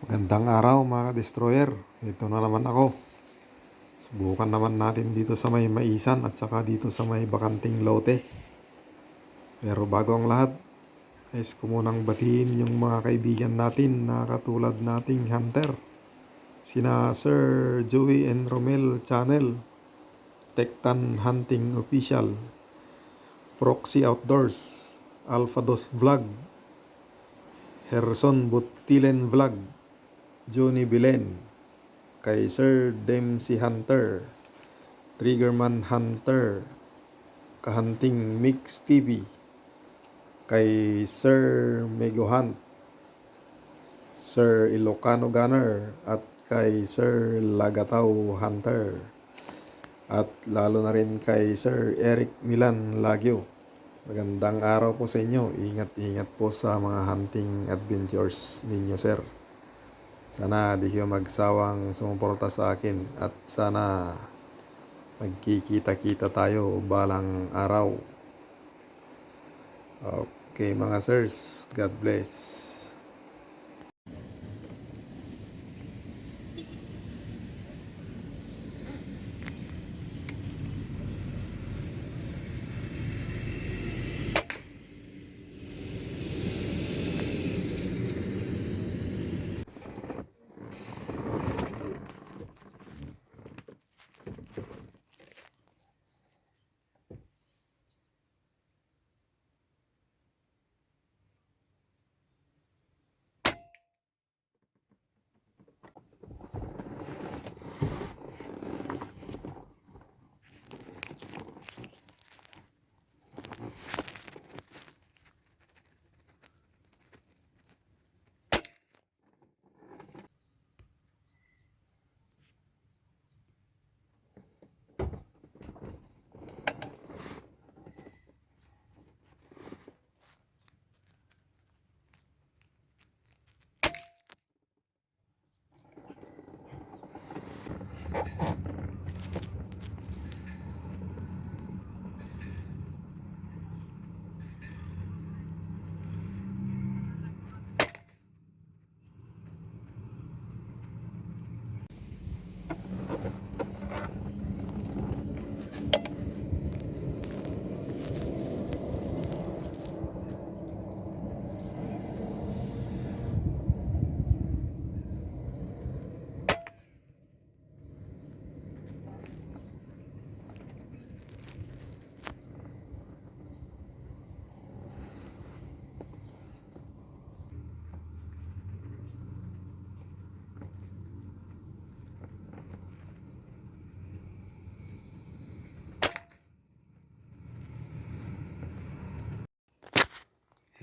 Magandang araw mga ka-destroyer. Ito na naman ako. Subukan naman natin dito sa may Maisan at saka dito sa may bakanting lote. Pero bago ang lahat, ayos ko munang batiin yung mga kaibigan natin na katulad nating hunter. Sina Sir Joey and Romel Channel, Tektan Hunting Official, Proxy Outdoors, Alpha Dos Vlog, Herson Butilen Vlog, Johnny Bilen, kay Sir Dempsey Hunter, Triggerman Hunter, Kahunting Mix TV, kay Sir Mego Hunt, Sir Ilocano Gunner, at kay Sir Lagataw Hunter, at lalo na rin kay Sir Eric Milan Lagyo. Magandang araw po sa inyo. Ingat-ingat po sa mga hunting adventures ninyo, sir. Sana di kayo magsawang sumuporta sa akin at sana magkikita-kita tayo balang araw. Okay mga sirs, God bless.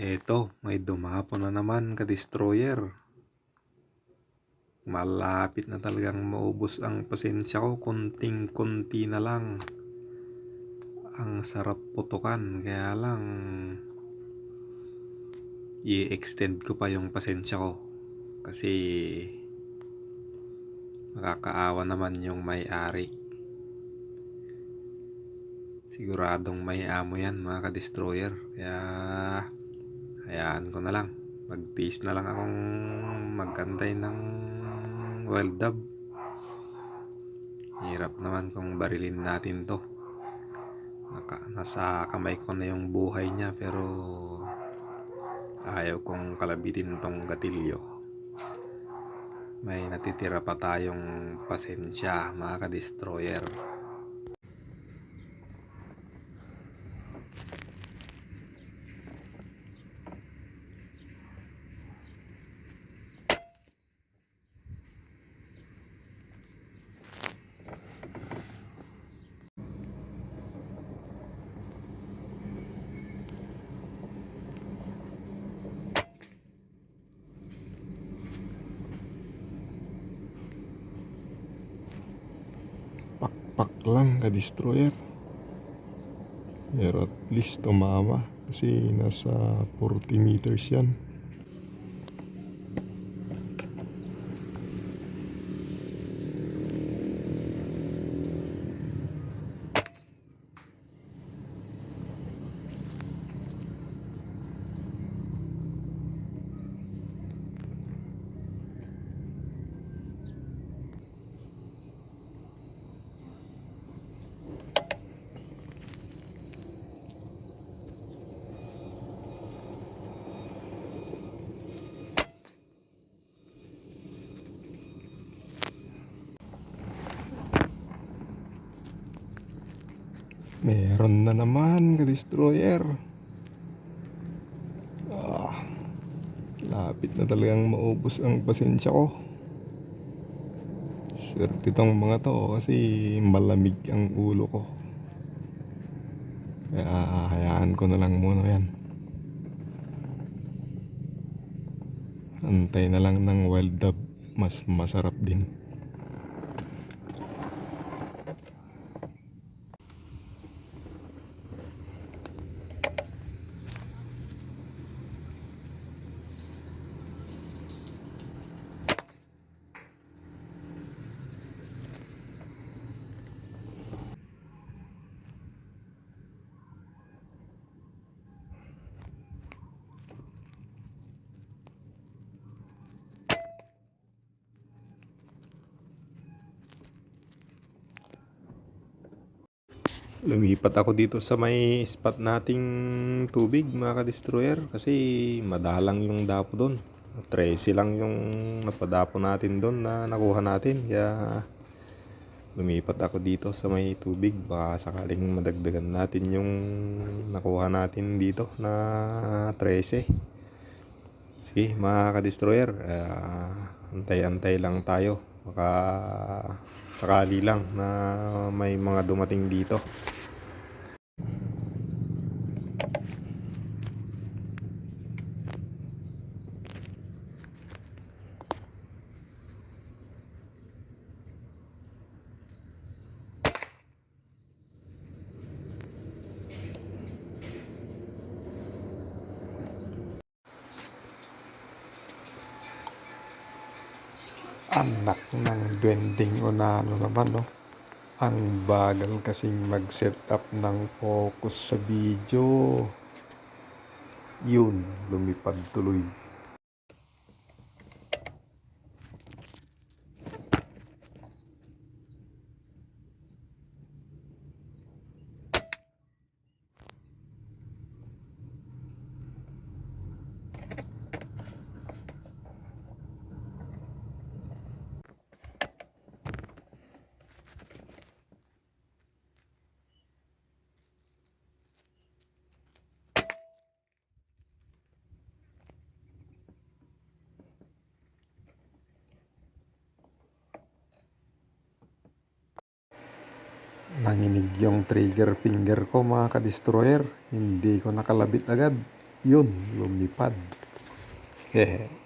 Eto, may dumapo na naman ka-destroyer. Malapit na talagang maubos ang pasensya ko. Kunting-kunti na lang. Ang sarap putukan. Kaya lang i-extend ko pa yung pasensya ko. Kasi makakaawa naman yung may-ari. Siguradong may amo yan mga ka-destroyer. Kaya hayaan ko na lang. Mag-tiis na lang akong magantay ng wild dove. Hirap naman kung barilin natin to. Nasa kamay ko na yung buhay niya, pero ayaw kong kalabitin tong gatilyo. May natitira pa tayong pasensya mga ka-destroyer. Pakpak lang ka-destroyer. Pero at least tumama. Kasi nasa 40 meters yan. Meron na naman ka-destroyer. Lapit na talagang maubos ang pasensya ko. Swerte tong mga to kasi malamig ang ulo ko. Kaya hayaan ko na lang muna yan. Antay na lang ng wild dove. Mas masarap din. Lumipat ako dito sa may spot nating tubig mga ka-destroyer kasi madalang yung dapo doon. 13 lang yung napadapo natin doon na nakuha natin. Kaya lumipat ako dito sa may tubig. Baka sakaling madagdagan natin yung nakuha natin dito na 13. Sige mga ka-destroyer, antay-antay lang tayo. Baka sakali lang na may mga dumating dito. Anak ng duwending unano naman, no? Ang bagal kasing mag-set up ng focus sa video. Yun, lumipad tuloy. Nanginig yung trigger finger ko mga ka-destroyer. Hindi ko nakalabit agad. Yun, lumipad. Hehe.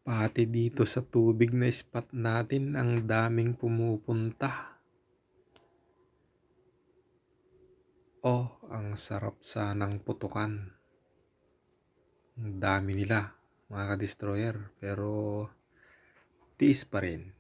Pati dito sa tubig na spot natin, ang daming pumupunta. Oh, ang sarap sanang putukan. Ang dami nila, mga ka-destroyer. Pero, tiis pa rin.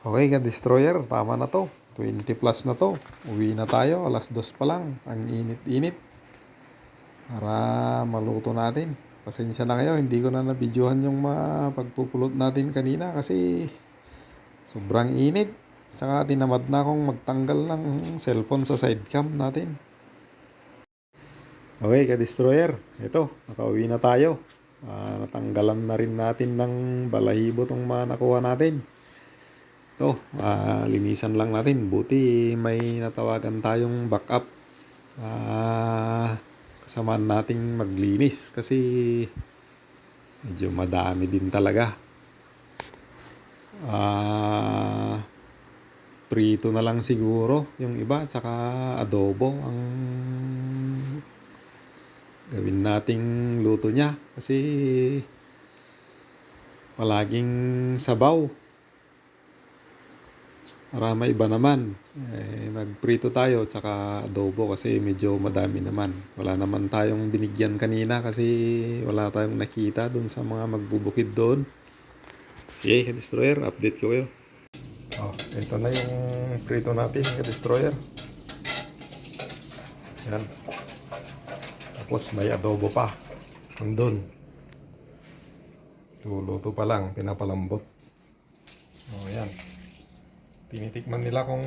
Okay ka-destroyer, tama na to. 20 plus na to. Uwi na tayo, alas 2 pa lang. Ang init-init. Para maluto natin. Pasensya na kayo, hindi ko na nabidyohan yung mga pagpupulot natin kanina kasi sobrang init. Tsaka tinamad na akong magtanggal ng cellphone sa sidecam natin. Okay ka-destroyer, ito, nakauwi na tayo. Natanggalan na rin natin ng balahibo tong mga nakuha natin. Ito, linisan lang natin. Buti may natawagan tayong backup. Kasamaan nating maglinis kasi medyo madami din talaga. Prito na lang siguro yung iba, tsaka adobo ang gawin nating luto niya kasi palaging sabaw. Para may iba naman, magprito tayo tsaka adobo kasi medyo madami naman. Wala naman tayong binigyan kanina kasi wala tayong nakita doon sa mga magbubukid doon. Sige, ka-destroyer, update ko kayo. Ito na yung prito natin, ka-destroyer. Yan. Tapos may adobo pa. Nandun. Luto pa lang, pinapalambot. Yan. Tinitikman nila kung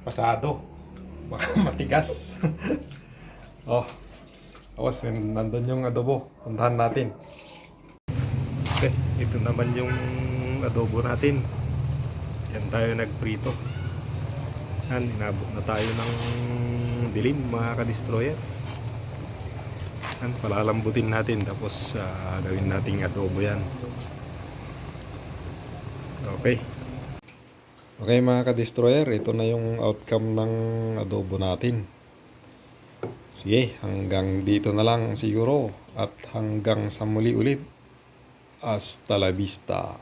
pasado, baka matigas. Tapos nandun yung adobo, puntahan natin. Okay, ito naman yung adobo natin. Yan tayo nagprito. Yan, inabot na tayo ng dilim, mga ka-destroyer. Yan, palalambutin natin tapos gawin nating adobo yan. Okay mga ka-destroyer, ito na yung outcome ng adobo natin. Sige, hanggang dito na lang siguro at hanggang sa muli ulit. Hasta la vista.